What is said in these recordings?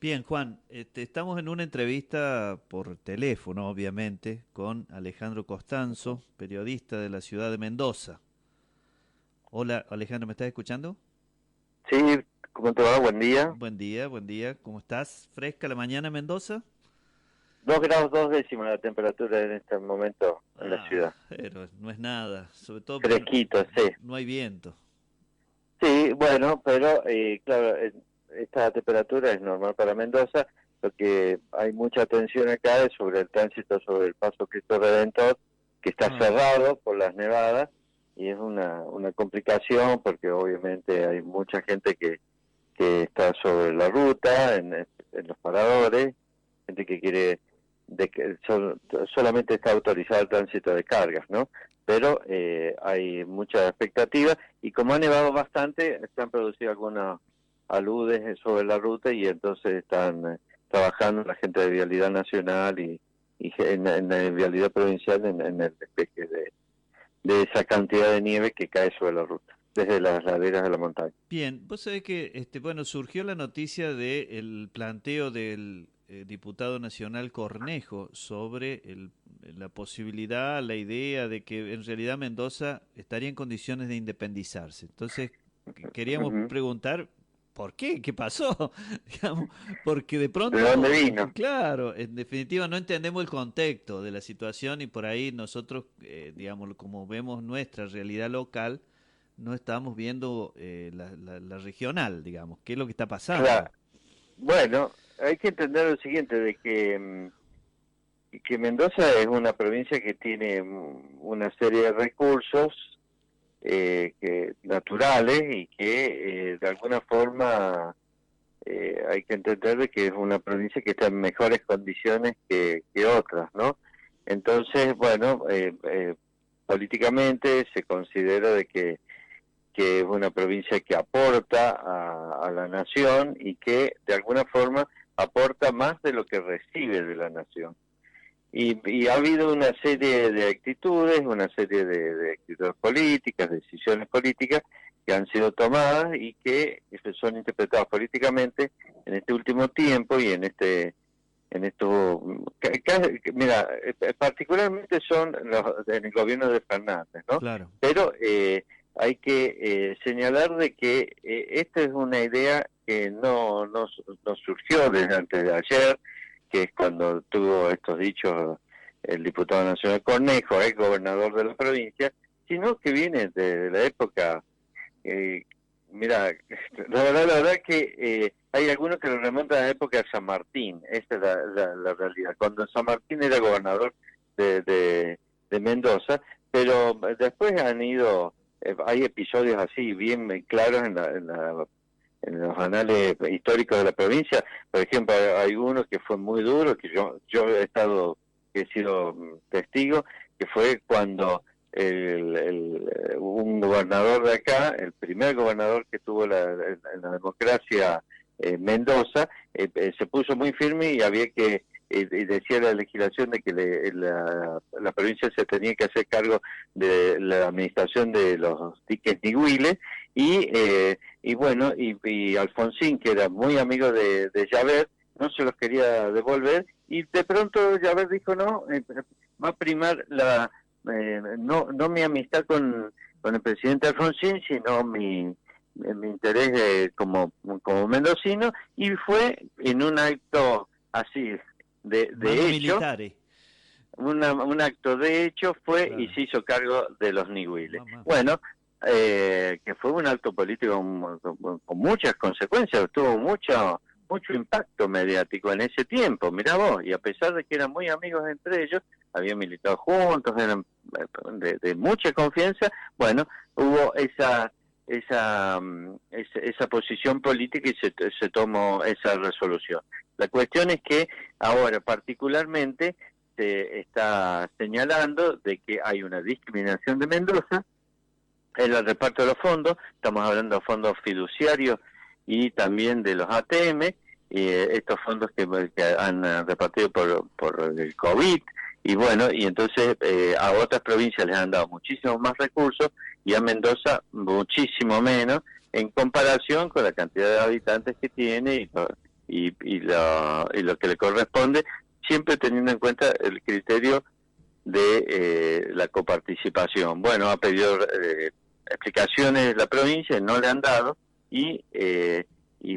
Bien, Juan, estamos en una entrevista por teléfono, obviamente, con Alejandro Costanzo, periodista de la ciudad de Mendoza. Hola, Alejandro, ¿me estás escuchando? Sí, ¿cómo te va? Buen día. Buen día, ¿cómo estás? ¿Fresca la mañana en Mendoza? 2 grados 2 décimas la temperatura en este momento en la Ah, ciudad. pero no es nada, sobre todo porque Fresquito, sí. no hay viento. Sí, bueno, pero claro, esta temperatura es normal para Mendoza. Lo que hay mucha tensión acá es sobre el tránsito sobre el Paso Cristo Redentor, que está Ah, cerrado por las nevadas y es una complicación porque obviamente hay mucha gente que está sobre la ruta, en los paradores, gente que quiere, solamente está autorizado el tránsito de cargas, ¿no? Pero hay mucha expectativa y como ha nevado bastante, se han producido algunos aludes sobre la ruta y entonces están trabajando la gente de Vialidad Nacional y en la Vialidad Provincial en el despeje de esa cantidad de nieve que cae sobre la ruta, desde las laderas de la montaña. bien, vos sabés que, bueno, surgió la noticia del planteo del diputado nacional Cornejo sobre la posibilidad, la idea de que en realidad Mendoza estaría en condiciones de independizarse. Entonces, queríamos Ujú. preguntar, ¿por qué? ¿Qué pasó? Digamos, porque de ¿De dónde pronto, vino? claro, en definitiva no entendemos el contexto de la situación y por ahí nosotros, digamos, como vemos nuestra realidad local, no estamos viendo la regional, digamos, qué es lo que está pasando. Claro. Bueno, hay que entender lo siguiente, de que Mendoza es una provincia que tiene una serie de recursos naturales y que de alguna forma hay que entender de que es una provincia que está en mejores condiciones que otras, ¿no? Entonces, bueno, políticamente se considera de que es una provincia que aporta a la nación y que de alguna forma aporta más de lo que recibe de la nación. Y ha habido una serie de actitudes, una serie de actitudes políticas, decisiones políticas que han sido tomadas y que son interpretadas políticamente en este último tiempo y en esto, mira, particularmente son los en el gobierno de Fernández, ¿no? Claro. Pero hay que señalar de que esta es una idea que no surgió desde antes de ayer, que es cuando tuvo estos dichos el diputado nacional Cornejo, el gobernador de la provincia, sino que viene de la época. eh, Mira, la verdad que hay algunos que lo remontan a la época de San Martín. Esta es la realidad. Cuando San Martín era gobernador de Mendoza, pero después han ido, hay episodios así bien claros en los anales históricos de la provincia. Por ejemplo, hay uno que fue muy duro, que yo he sido testigo, que fue cuando un gobernador de acá, el primer gobernador que tuvo la democracia, Mendoza, se puso muy firme y había que, y decía la legislación de que la provincia se tenía que hacer cargo de la administración de los diques Nigüiles y bueno, y Alfonsín, que era muy amigo de Javert, no se los quería devolver y de pronto Javert dijo no, va a primar no mi amistad con el presidente Alfonsín, sino mi interés como mendocino, y fue en un acto así Mando de hecho, militares. un acto de hecho fue y Claro. se hizo cargo de los Nigüiles. Mamá. Bueno, que fue un acto político con muchas consecuencias, tuvo mucho impacto mediático en ese tiempo, mirá vos, y a pesar de que eran muy amigos entre ellos, habían militado juntos, eran de mucha confianza, bueno, hubo esa posición política y se tomó esa resolución. La cuestión es que ahora particularmente se está señalando de que hay una discriminación de Mendoza en el reparto de los fondos, estamos hablando de fondos fiduciarios y también de los ATM, estos fondos que han repartido por el COVID, y bueno, y entonces a otras provincias les han dado muchísimos más recursos y a Mendoza muchísimo menos en comparación con la cantidad de habitantes que tiene y lo que le corresponde, siempre teniendo en cuenta el criterio de la coparticipación. Bueno, ha pedido explicaciones la provincia, no le han dado, y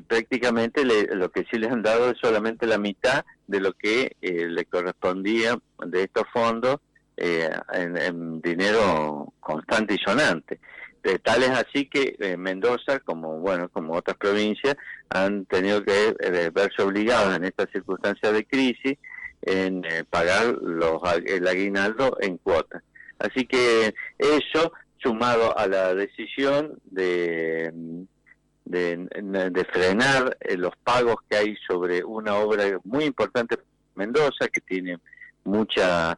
prácticamente lo que sí les han dado es solamente la mitad de lo que le correspondía de estos fondos en dinero constante y sonante. Tal es así que Mendoza, como otras provincias, han tenido que verse obligadas en estas circunstancias de crisis en pagar el aguinaldo en cuotas. Así que eso, sumado a la decisión de frenar los pagos que hay sobre una obra muy importante en Mendoza, que tiene mucho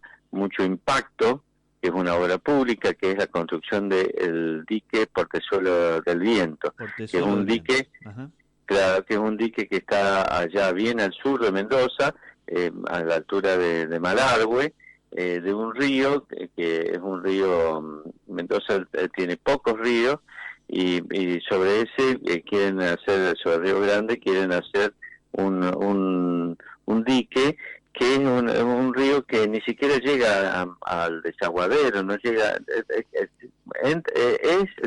impacto, que es una obra pública, que es la construcción del dique Portezuelo del Viento, que es un dique, claro, que es un dique que está allá bien al sur de Mendoza, a la altura de Malargüe, de un río, que es un río, Mendoza tiene pocos ríos, y sobre ese quieren hacer, sobre el Río Grande, quieren hacer un dique, que es un río que ni siquiera llega al desaguadero, no llega,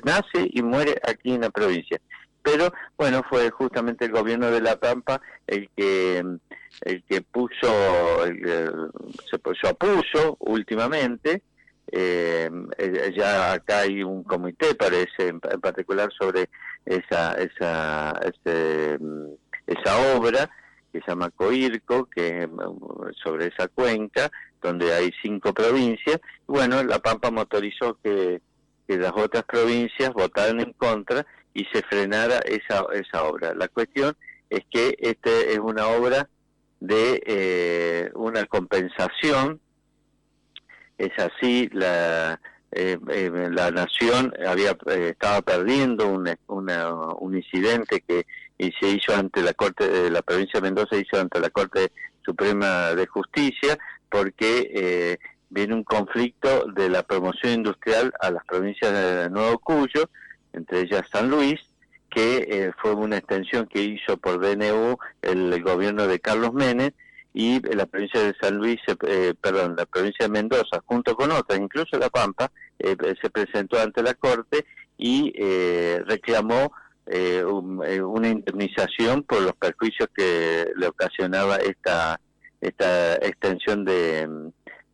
nace y muere aquí en la provincia. Pero bueno, fue justamente el gobierno de La Pampa el que se opuso últimamente. Ya acá hay un comité, parece, en particular sobre esa obra, que se llama COIRCO, que sobre esa cuenca, donde hay 5 provincias. Bueno, La Pampa motorizó que las otras provincias votaran en contra y se frenara esa obra. La cuestión es que es una obra de una compensación. Es así, la nación estaba perdiendo un incidente que se hizo ante la Corte, la provincia de Mendoza hizo ante la Corte Suprema de Justicia, porque viene un conflicto de la promoción industrial a las provincias de Nuevo Cuyo, entre ellas San Luis, que fue una extensión que hizo por DNU el gobierno de Carlos Menem, y la provincia de San Luis, la provincia de Mendoza, junto con otras, incluso La Pampa, se presentó ante la Corte y reclamó una indemnización por los perjuicios que le ocasionaba esta extensión de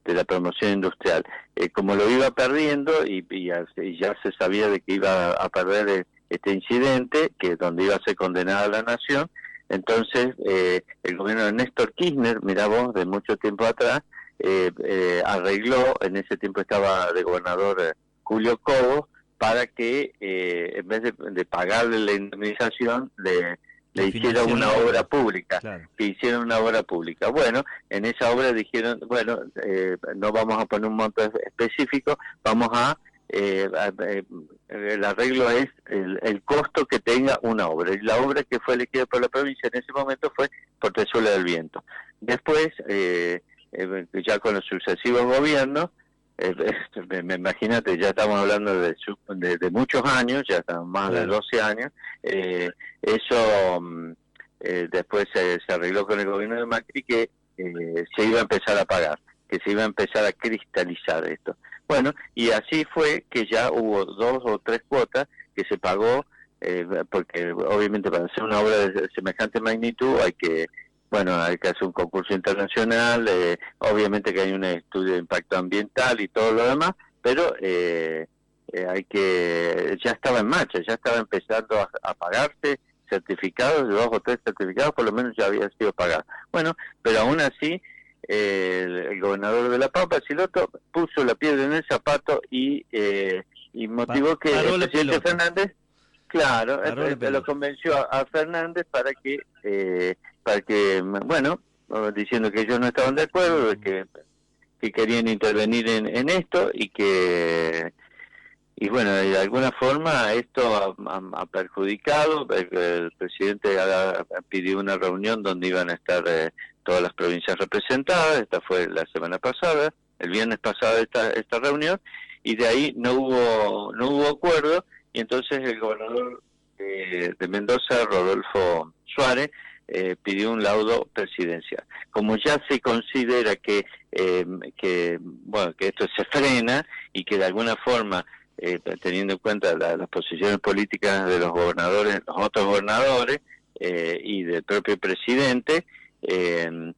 la promoción industrial. Como lo iba perdiendo y ya se sabía de que iba a perder este incidente, que donde iba a ser condenada la nación, entonces el gobierno de Néstor Kirchner, mirá vos, de mucho tiempo atrás, arregló, en ese tiempo estaba de gobernador Julio Cobos, para que en vez de pagarle la indemnización, le hiciera una obra pública, claro. Que hicieron una obra pública. Bueno, en esa obra dijeron, bueno, no vamos a poner un monto específico, vamos el arreglo es el costo que tenga una obra, y la obra que fue elegida por la provincia en ese momento fue Portezuelo del Viento. Después, ya con los sucesivos gobiernos, imagínate, ya estamos hablando de muchos años, ya estamos más de 12 años, eso después se arregló con el gobierno de Macri, que se iba a empezar a pagar, que se iba a empezar a cristalizar esto. Bueno, y así fue que ya hubo 2 o 3 cuotas que se pagó, porque obviamente para hacer una obra de semejante magnitud hay que hacer un concurso internacional, obviamente que hay un estudio de impacto ambiental y todo lo demás, pero ya estaba en marcha, ya estaba empezando a pagarse certificados, 2 o 3 certificados por lo menos ya había sido pagado. Bueno, pero aún así el gobernador de La Pampa, Siloto, puso la piedra en el zapato y motivó que el presidente Fernández, claro, lo convenció a Fernández para que diciendo que ellos no estaban de acuerdo, que querían intervenir en esto, y de alguna forma esto ha perjudicado. El presidente pidió una reunión donde iban a estar todas las provincias representadas. Esta fue la semana pasada, el viernes pasado esta reunión, y de ahí no hubo acuerdo, y entonces el gobernador de Mendoza, Rodolfo Suárez, pidió un laudo presidencial. Como ya se considera que bueno, que esto se frena y que de alguna forma, teniendo en cuenta las posiciones políticas de los gobernadores, los otros gobernadores y del propio presidente, que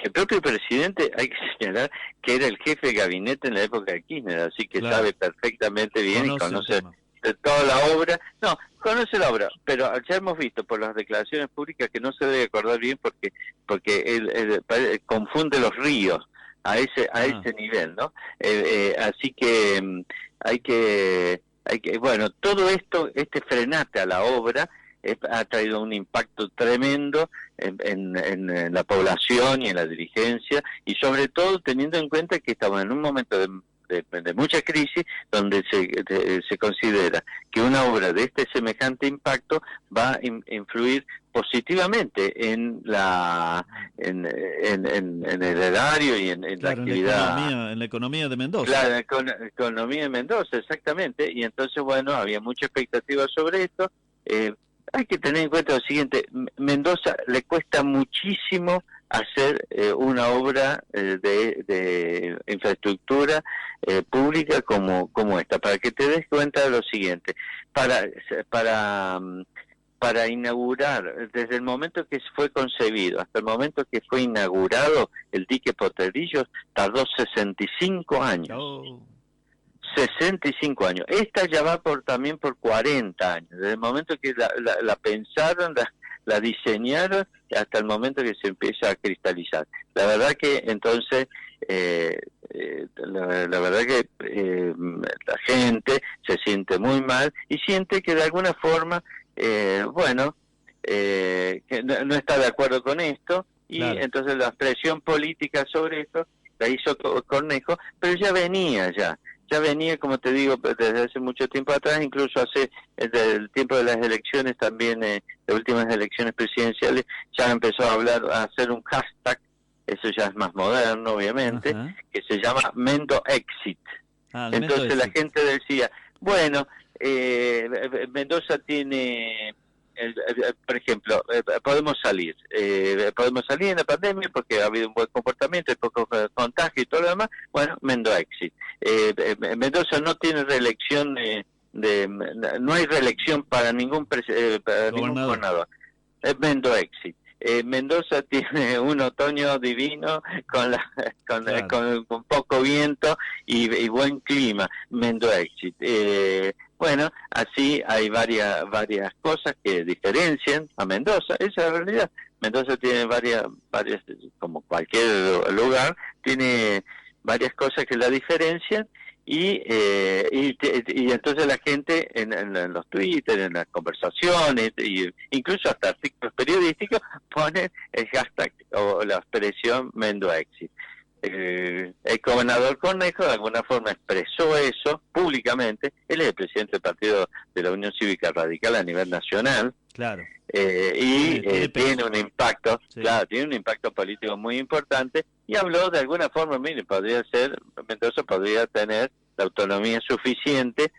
el propio presidente, hay que señalar que era el jefe de gabinete en la época de Kirchner, así que Claro. sabe perfectamente bien y conoce de toda la obra, no, conoce la obra, pero ya hemos visto por las declaraciones públicas que no se debe acordar bien porque él confunde los ríos a ese nivel, ¿no? Así que hay que bueno, todo esto, este frenate a la obra ha traído un impacto tremendo en la población y en la dirigencia, y sobre todo teniendo en cuenta que estamos en un momento de mucha crisis, donde se considera que una obra de este semejante impacto va a influir positivamente en el erario y en la actividad, en la economía de Mendoza. Claro, economía de Mendoza, exactamente. Y entonces, bueno, había mucha expectativa sobre esto. Hay que tener en cuenta lo siguiente: Mendoza le cuesta muchísimo hacer una obra de infraestructura pública como esta. Para que te des cuenta de lo siguiente: para inaugurar, desde el momento que fue concebido hasta el momento que fue inaugurado el dique Potrerillos, tardó 65 años. Oh. 65 años. Esta ya va también por 40 años. Desde el momento que la pensaron, la diseñaron, hasta el momento que se empieza a cristalizar. La verdad que entonces, la verdad que la gente se siente muy mal y siente que de alguna forma, bueno, que no está de acuerdo con esto, y claro, entonces la presión política sobre esto la hizo Cornejo, pero ya venía, como te digo, desde hace mucho tiempo atrás, incluso desde el tiempo de las elecciones también, de últimas elecciones presidenciales, ya empezó a hacer un hashtag, eso ya es más moderno, obviamente, que se llama Mendo Exit. Entonces la gente decía, bueno, Mendoza tiene... por ejemplo, podemos salir en la pandemia porque ha habido un buen comportamiento, hay poco contagio y todo lo demás. Bueno, Mendo Exit. Mendoza no tiene reelección, no hay reelección para ningún gobernador. Mendo Exit. Mendoza tiene un otoño divino con poco viento y buen clima. Mendo Exit. Bueno, así hay varias cosas que diferencian a Mendoza. Esa es la realidad. Mendoza tiene varias, como cualquier lugar, tiene varias cosas que la diferencian, y entonces la gente en los Twitter, en las conversaciones, y incluso hasta artículos periodísticos, ponen el hashtag o la expresión Mendo Exit. El gobernador Cornejo de alguna forma expresó eso públicamente. Él es el presidente del partido de la Unión Cívica Radical a nivel nacional. Claro. Tiene un impacto, sí, claro, tiene un impacto político muy importante, y habló de alguna forma, mire, Mendoza podría tener la autonomía suficiente,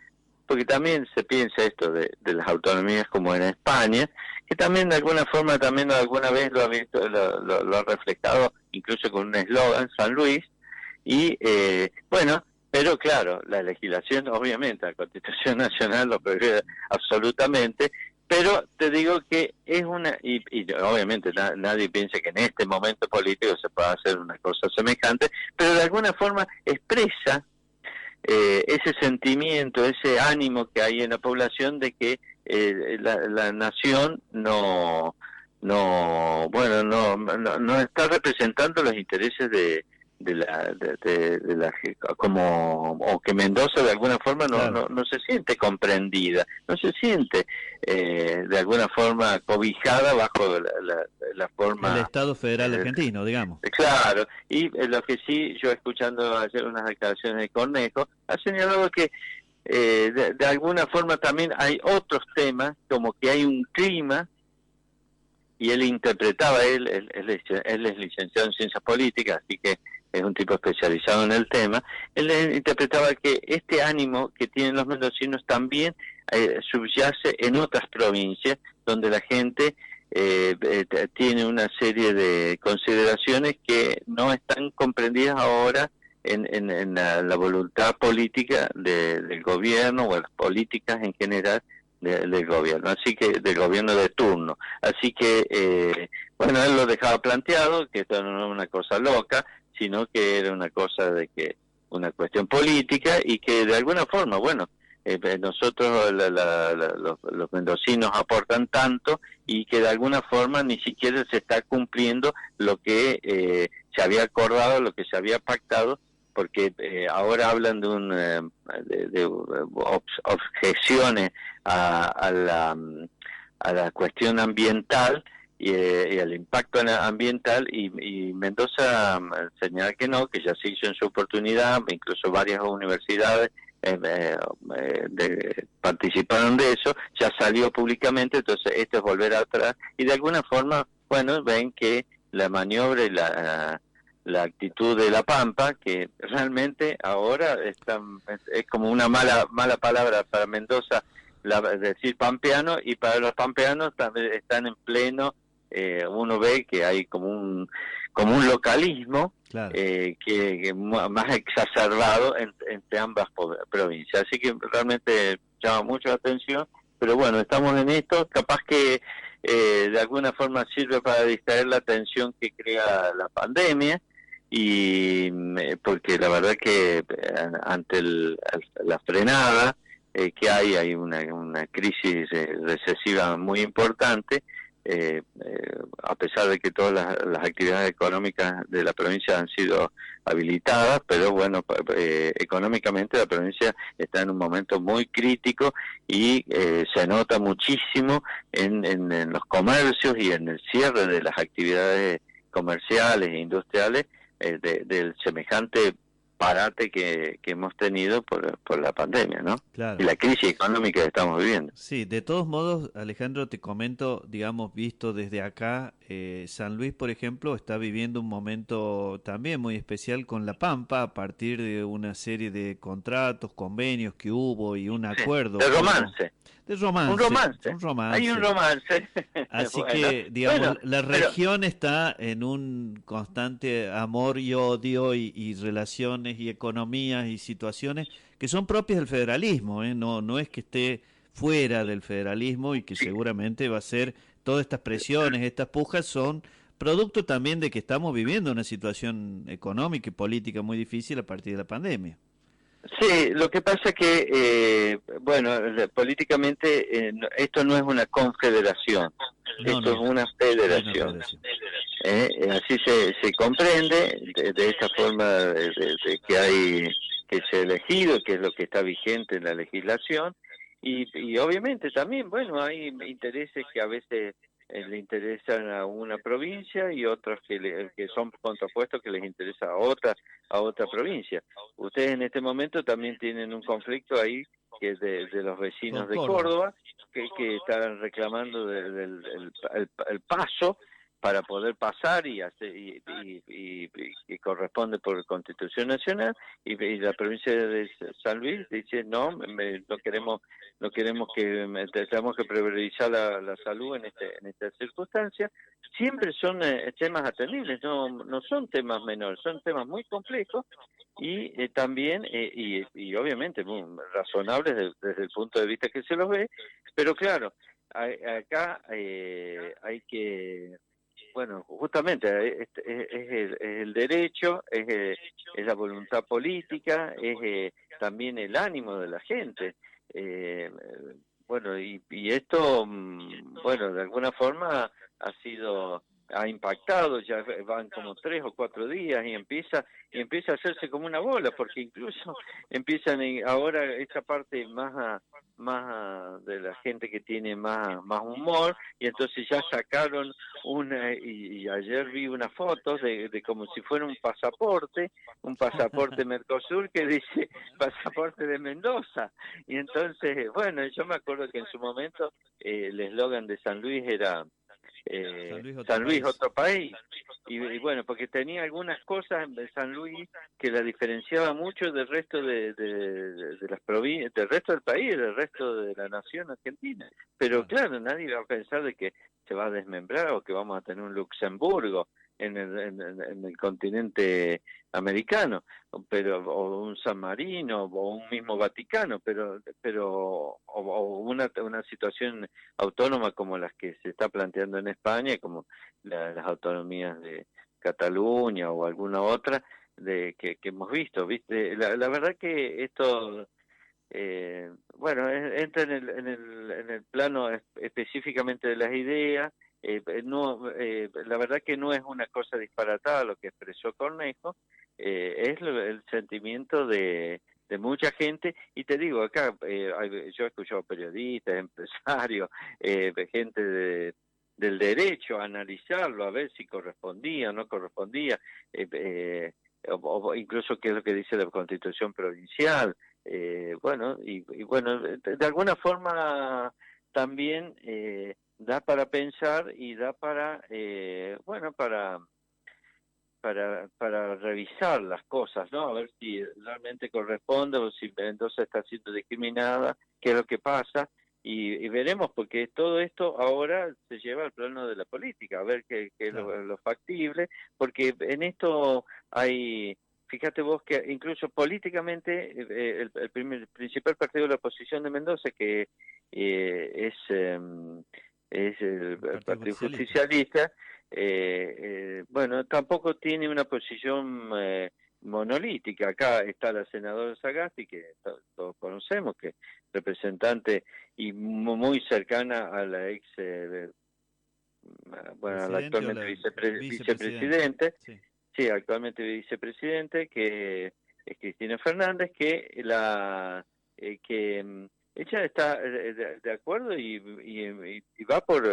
porque también se piensa esto de las autonomías como en España, que también de alguna forma, también alguna vez lo ha visto, lo ha reflejado incluso con un eslogan, San Luis, y bueno, pero claro, la legislación, obviamente, la Constitución Nacional lo prevé absolutamente, pero te digo que es y obviamente nadie piensa que en este momento político se pueda hacer una cosa semejante, pero de alguna forma expresa ese sentimiento, ese ánimo que hay en la población de que la nación no está representando los intereses o que Mendoza de alguna forma no se siente comprendida, no se siente de alguna forma cobijada bajo la forma... El Estado Federal Argentino, digamos. Claro, y lo que sí, yo escuchando ayer unas declaraciones de Cornejo, ha señalado que de alguna forma también hay otros temas, como que hay un clima, y él interpretaba, él es licenciado en Ciencias Políticas, así que es un tipo especializado en el tema. Él interpretaba que este ánimo que tienen los mendocinos también subyace en otras provincias, donde la gente tiene una serie de consideraciones que no están comprendidas ahora en la voluntad política del gobierno o las políticas en general del gobierno, así que del gobierno de turno. Así que, bueno, él lo dejaba planteado, que esto no era una cosa loca, sino que era una cosa de que una cuestión política y que de alguna forma, bueno, nosotros los mendocinos aportan tanto y que de alguna forma ni siquiera se está cumpliendo lo que se había acordado, lo que se había pactado, porque ahora hablan de objeciones a la cuestión ambiental y al impacto ambiental, y Mendoza señala que no, que ya se hizo en su oportunidad, incluso varias universidades participaron de eso, ya salió públicamente, entonces esto es volver atrás, y de alguna forma, bueno, ven que la maniobra y la actitud de La Pampa, que realmente ahora es como una mala palabra para Mendoza, decir pampeano, y para los pampeanos también están en pleno, uno ve que hay como un localismo, Claro. que más exacerbado entre ambas provincias, así que realmente llama mucho la atención, pero bueno, estamos en esto, capaz que de alguna forma sirve para distraer la atención que crea la pandemia, y porque la verdad que ante la frenada que hay una crisis recesiva muy importante, a pesar de que todas las actividades económicas de la provincia han sido habilitadas, pero bueno, económicamente la provincia está en un momento muy crítico y se nota muchísimo en los comercios y en el cierre de las actividades comerciales e industriales, del semejante parate que hemos tenido por la pandemia, ¿no? Y Claro. la crisis económica que estamos viviendo. Sí, de todos modos, Alejandro, te comento, digamos, visto desde acá, San Luis, por ejemplo, está viviendo un momento también muy especial con La Pampa a partir de una serie de contratos, convenios que hubo y un Sí, acuerdo de que hubo, romance. de Un romance, romance. un Hay un romance. romance. Así Bueno, que, bueno, digamos, la pero región está en un constante amor y odio y relaciones y economías y situaciones que son propias del federalismo, ¿eh? No, no es que esté fuera del federalismo y que sí, seguramente va a ser todas estas presiones, estas pujas son producto también de que estamos viviendo una situación económica y política muy difícil a partir de la pandemia. sí, lo que pasa es que, bueno, políticamente esto no es una confederación, No, esto es no, una es una federación. federación. Así se comprende de esta forma que hay, que se ha elegido, que es lo que está vigente en la legislación, y obviamente también, bueno, hay intereses que a veces le interesan a una provincia y otros que son contrapuestos que les interesa a otra provincia. Ustedes en este momento también tienen un conflicto ahí, que es de los Con vecinos de Córdoba. Córdoba, que están reclamando el paso para poder pasar y hacer y corresponde por Constitución Nacional, y la provincia de San Luis dice no, no queremos tenemos que priorizar la salud en esta circunstancia. Siempre son temas atendibles, no son temas menores, son temas muy complejos, y también y obviamente muy razonables desde el punto de vista que se los ve, pero claro, acá hay que, bueno, justamente es el derecho, es la voluntad política, es también el ánimo de la gente. Bueno, y esto, bueno, de alguna forma ha impactado, ya van como 3 o 4 días y empieza a hacerse como una bola, porque incluso empiezan ahora esta parte de la gente que tiene más humor, y entonces ya sacaron y ayer vi unas fotos de como si fuera un pasaporte Mercosur que dice pasaporte de Mendoza, y entonces, bueno, yo me acuerdo que en su momento el eslogan de San Luis era San Luis, otro San Luis país. otro país, y bueno, bueno, porque tenía algunas cosas en San Luis que la diferenciaba mucho del resto de las provincias, del resto del país, del resto de la nación argentina. Pero Claro. claro, nadie va a pensar de que se va a desmembrar o que vamos a tener un Luxemburgo en el continente americano, pero o un San Marino o un mismo Vaticano, o una situación autónoma como las que se está planteando en España, como las autonomías de Cataluña o alguna otra que hemos visto, ¿viste? La verdad que esto bueno, entra en el plano específicamente de las ideas. No, la verdad que no es una cosa disparatada lo que expresó Cornejo, es el sentimiento de mucha gente, y te digo, acá yo he escuchado periodistas, empresarios, gente del derecho a analizarlo, a ver si correspondía o no correspondía, o incluso qué es lo que dice la Constitución provincial. Bueno, y bueno, de alguna forma también da para pensar y da para, bueno, para revisar las cosas, ¿no? A ver si realmente corresponde o si Mendoza está siendo discriminada, qué es lo que pasa, y veremos, porque todo esto ahora se lleva al plano de la política, a ver qué es Claro. lo factible, porque en esto hay, fíjate vos que incluso políticamente el principal partido de la oposición de Mendoza, que es el El Partido Partido Justicialista. Justicialista, bueno, tampoco tiene una posición monolítica. Acá está la senadora Sagasti, que todos conocemos, que es representante y muy cercana a la ex, bueno, a la Presidente o actualmente la vicepresidenta. vicepresidente, Sí. sí, actualmente vicepresidente, que es Cristina Fernández, que ella está de acuerdo y va por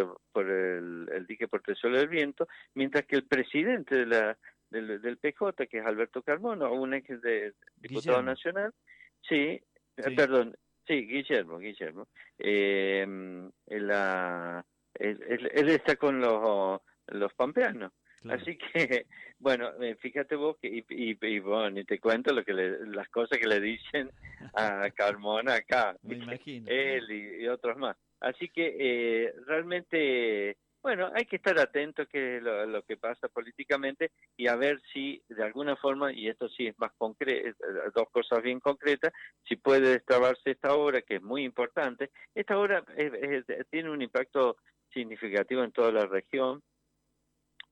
el dique por Tesoro del Viento, mientras que el presidente del PJ, que es Alberto Carmona, un ex diputado Guillermo. nacional, sí, Sí. perdón, sí, Guillermo, eh, la, él está con los pampeanos. Claro. Así que, bueno, fíjate vos que, y bueno, ni te cuento las cosas que le dicen a Carmona acá, Me ¿viste? imagino. Él y otros más. Así que realmente, bueno, hay que estar atentos que lo que pasa políticamente y a ver si de alguna forma, y esto sí es más concreto, dos cosas bien concretas, si puede destrabarse esta obra, que es muy importante. Esta obra tiene un impacto significativo en toda la región,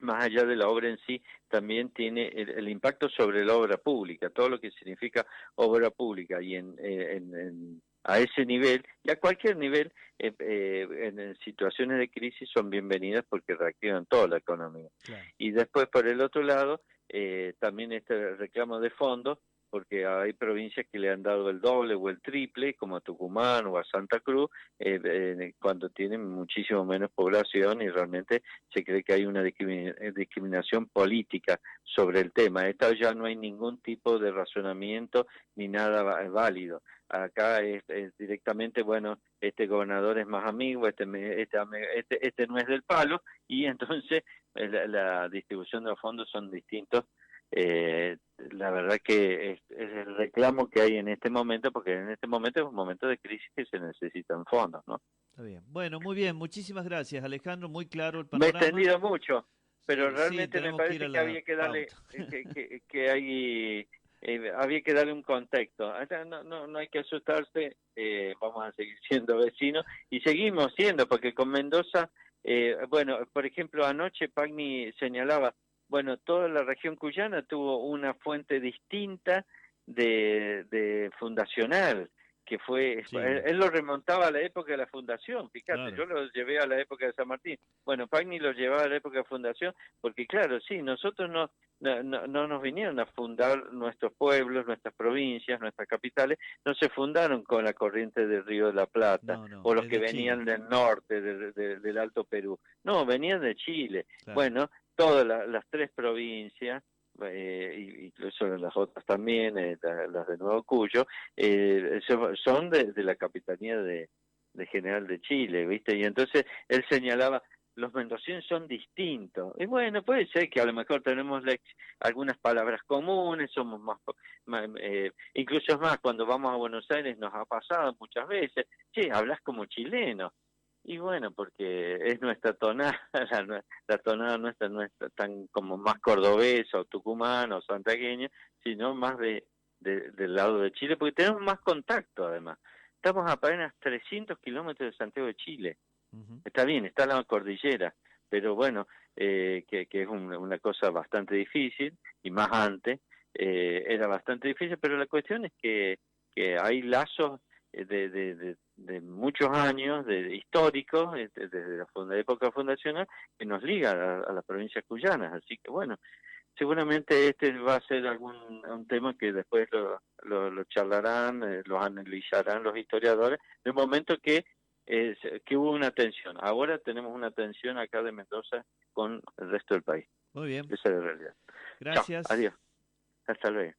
más allá de la obra en sí, también tiene el impacto sobre la obra pública, todo lo que significa obra pública, y a ese nivel, y a cualquier nivel, en situaciones de crisis son bienvenidas porque reactivan toda la economía. Claro. Y después, por el otro lado, también este reclamo de fondos, porque hay provincias que le han dado el doble o el triple, como a Tucumán o a Santa Cruz, cuando tienen muchísimo menos población, y realmente se cree que hay una discriminación política sobre el tema. Esta ya no hay ningún tipo de razonamiento ni nada válido. Acá es directamente, bueno, este gobernador es más amigo, este no es del palo, y entonces la distribución de los fondos son distintos. La verdad que es el reclamo que hay en este momento, porque en este momento es un momento de crisis que se necesitan fondos, ¿no? Está bien. Bueno, muy bien. Muchísimas gracias, Alejandro. Muy claro el Me he panorama. extendido mucho, pero Sí, realmente me tenemos que ir a parece que la había que darle, pauta. había que darle un contexto. O sea, no hay que asustarse, vamos a seguir siendo vecinos y seguimos siendo, porque con Mendoza, bueno, por ejemplo, anoche Pagni señalaba, bueno, toda la región cuyana tuvo una fuente distinta de fundacional, que fue, Sí, él lo remontaba a la época de la fundación, fíjate, claro. yo lo llevé a la época de San Martín. Bueno, Pagni lo llevaba a la época de fundación, porque claro, sí, nosotros no nos vinieron a fundar nuestros pueblos, nuestras provincias, nuestras capitales, no se fundaron con la corriente del Río de la Plata, No, no, o los es que de Chile. venían del norte, del Alto Perú. No, venían de Chile. Claro. Bueno, todas las tres provincias, incluso las otras también, las de Nuevo Cuyo, son de la Capitanía de General de Chile, ¿viste? Y entonces él señalaba los mendocinos son distintos. Y bueno, puede ser que a lo mejor tenemos algunas palabras comunes, somos incluso es más, cuando vamos a Buenos Aires nos ha pasado muchas veces, che, hablas como chileno. Y bueno, porque es nuestra tonada, la tonada nuestra no es tan como más cordobesa o tucumana o santagueña, sino más del lado de Chile, porque tenemos más contacto además. Estamos a apenas 300 kilómetros de Santiago de Chile. Ujú. Está bien, está la cordillera, pero bueno, que es una cosa bastante difícil, y más antes, era bastante difícil, pero la cuestión es que hay lazos de muchos años, históricos, desde la época fundacional, que nos liga a las provincias cuyanas, así que bueno, seguramente este va a ser un tema que después lo charlarán, lo analizarán los historiadores, de momento que hubo una tensión. Ahora tenemos una tensión acá de Mendoza con el resto del país. Muy bien, Esa es la realidad. Chao, gracias. adiós, hasta luego.